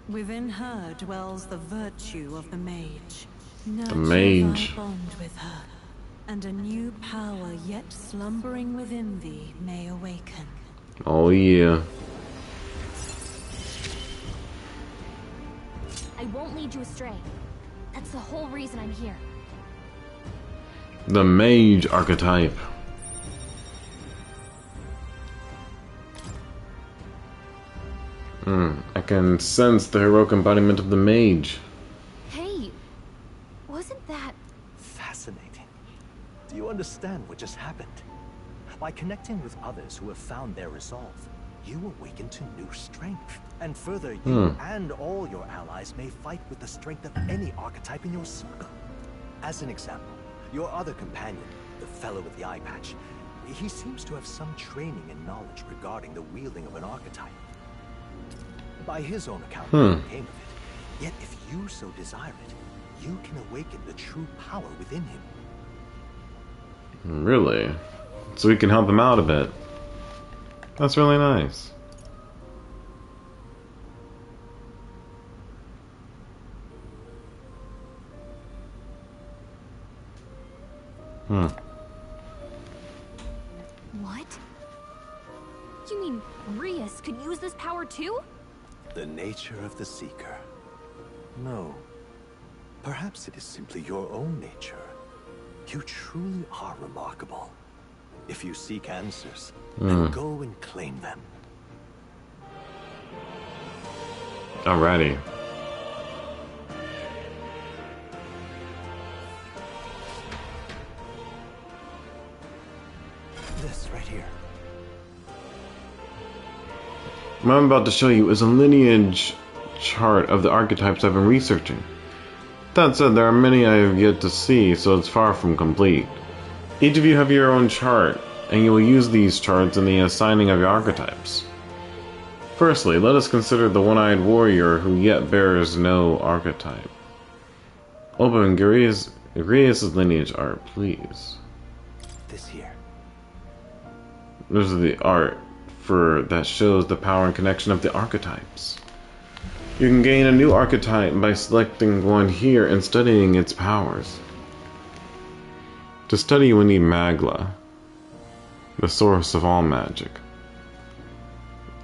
Within her dwells the virtue of the mage. Nurture mage. thy bond with her, and a new power yet slumbering within thee may awaken. Oh yeah. I won't lead you astray. That's the whole reason I'm here. The mage archetype. I can sense the heroic embodiment of the mage. Hey, wasn't that... Fascinating. Do you understand what just happened? By connecting with others who have found their resolve, you awaken to new strength. And further, you and all your allies may fight with the strength of any archetype in your circle. As an example, your other companion, the fellow with the eye patch, he seems to have some training and knowledge regarding the wielding of an archetype. By his own account, what came of it, Yet if you so desire it, you can awaken the true power within him. Really? So we can help him out a bit. That's really nice. What? You mean Rias could use this power too? The nature of the Seeker. No. Perhaps it is simply your own nature. You truly are remarkable. If you seek answers, then go and claim them. Alrighty. This right here. What I'm about to show you is a lineage chart of the archetypes I've been researching. That said, there are many I have yet to see, so it's far from complete. Each of you have your own chart, and you will use these charts in the assigning of your archetypes. Firstly, let us consider the one-eyed warrior who yet bears no archetype. Open Gurias' lineage art, please. This here. This is the art that shows the power and connection of the archetypes. You can gain a new archetype by selecting one here and studying its powers. To study, you will need Magla, the source of all magic.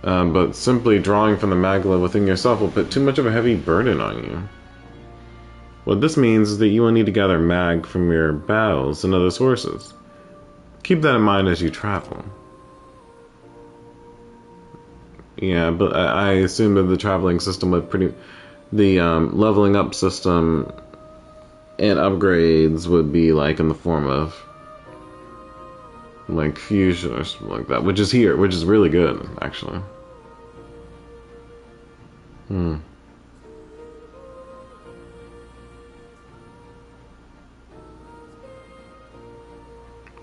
But simply drawing from the Magla within yourself will put too much of a heavy burden on you. What this means is that you will need to gather Mag from your battles and other sources. Keep that in mind as you travel. Yeah, but I assume that the traveling system would the leveling up system and upgrades would be like in the form of like fusion or something like that, which is here, which is really good actually.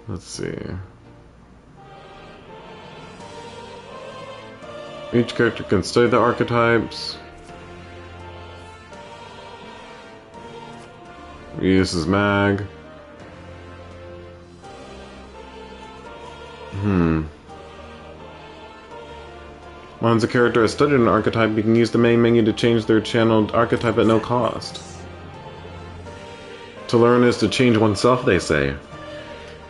Let's see. Each character can study the archetypes. This is Mag. Once a character has studied an archetype, you can use the main menu to change their channeled archetype at no cost. To learn is to change oneself, they say.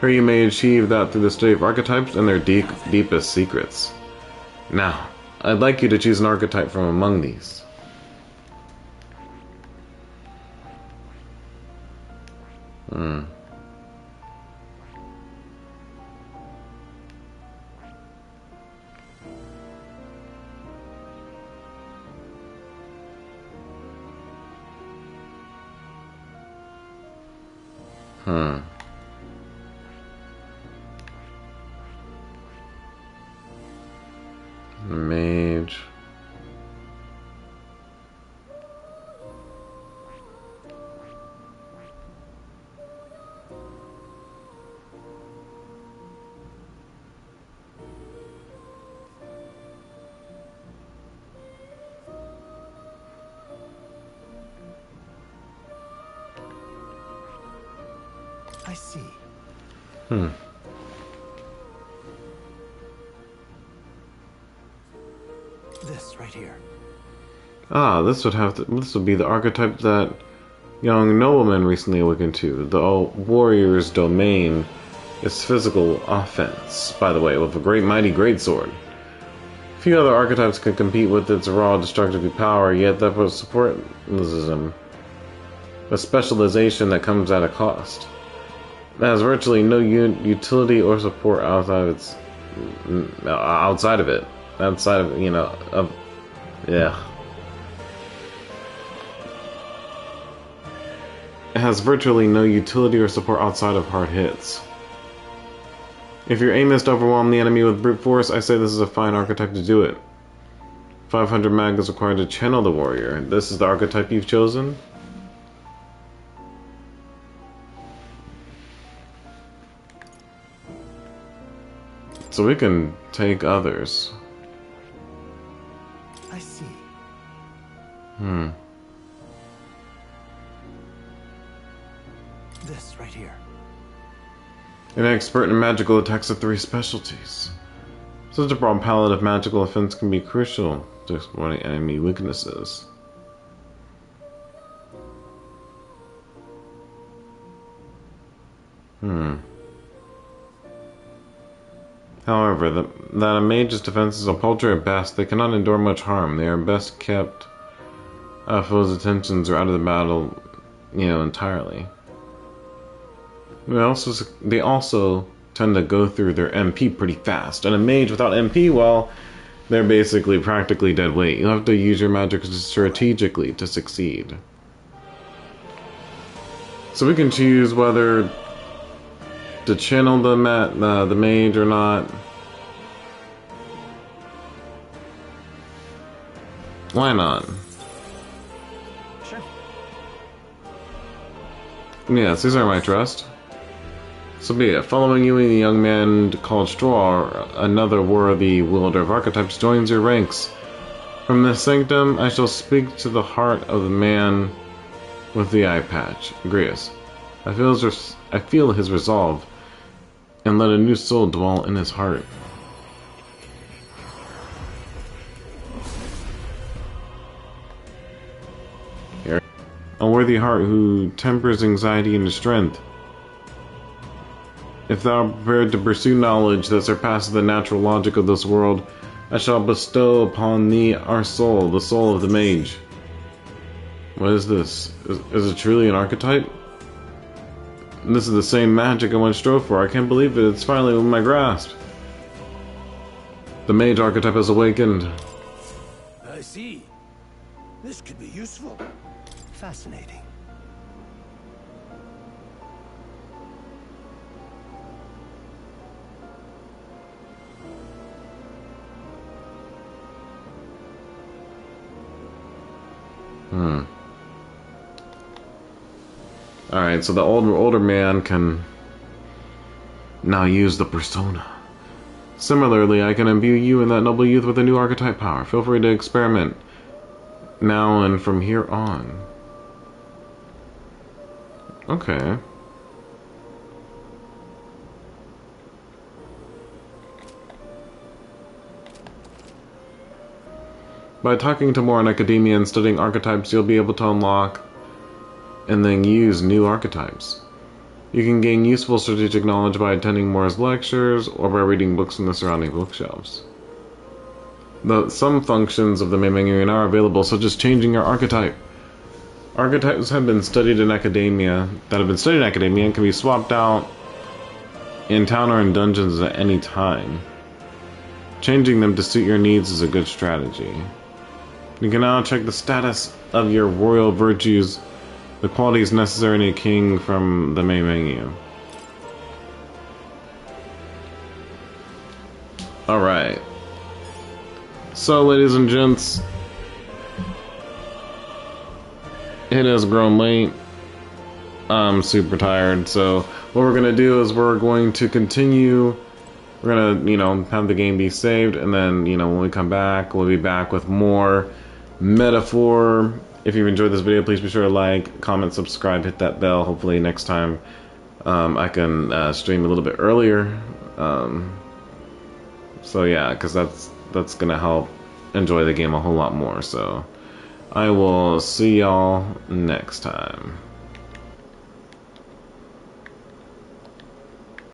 Here you may achieve that through the study of archetypes and their deepest secrets. Now, I'd like you to choose an archetype from among these. Mage. I see. This right here. This would be the archetype that young nobleman recently awakened to. The warrior's domain is physical offense, by the way, with a mighty great sword. Few other archetypes can compete with its raw destructive power, yet that will support a specialization that comes at a cost. It has virtually no utility or support outside of it. It has virtually no utility or support outside of hard hits. If your aim is to overwhelm the enemy with brute force, I say this is a fine archetype to do it. 500 mag is required to channel the warrior. This is the archetype you've chosen? So we can take others. I see. This right here. An expert in magical attacks of 3 specialties. Such a broad palette of magical offense can be crucial to exploiting enemy weaknesses. However, that a mage's defenses are paltry at best, they cannot endure much harm. They are best kept foes' attentions are out of the battle, entirely. They also tend to go through their MP pretty fast. And a mage without MP, well, they're basically practically dead weight. You'll have to use your magic strategically to succeed. So we can choose whether to channel the mage or not. Why not? Sure. Yes, these are my trust. So be it. Following you, a young man called Straw, another worthy wielder of archetypes, joins your ranks. From this sanctum, I shall speak to the heart of the man with the eye patch, Grius. I feel his resolve, and let a new soul dwell in his heart. Here. A worthy heart who tempers anxiety into strength. If thou art prepared to pursue knowledge that surpasses the natural logic of this world, I shall bestow upon thee our soul, the soul of the mage. What is this? Is it truly an archetype? This is the same magic I once strove for. I can't believe it. It's finally within my grasp. The mage archetype has awakened. I see. This could be useful. Fascinating. Alright, so the older man can now use the persona. Similarly, I can imbue you and that noble youth with a new archetype power. Feel free to experiment now and from here on. Okay. By talking to more in academia and studying archetypes, you'll be able to unlock and then use new archetypes. You can gain useful strategic knowledge by attending Moore's lectures or by reading books in the surrounding bookshelves. Some functions of the main menu are now available, such as changing your archetype. Archetypes have been studied in academia, and can be swapped out in town or in dungeons at any time. Changing them to suit your needs is a good strategy. You can now check the status of your royal virtues, the qualities necessary in a king, from the main menu. Alright. So, ladies and gents, it has grown late. I'm super tired, so what we're gonna do is we're going to continue. We're gonna, have the game be saved, and then, when we come back, we'll be back with more metaphor. If you've enjoyed this video, please be sure to like, comment, subscribe, hit that bell. Hopefully next time I can stream a little bit earlier. So yeah, because that's gonna help enjoy the game a whole lot more. So I will see y'all next time.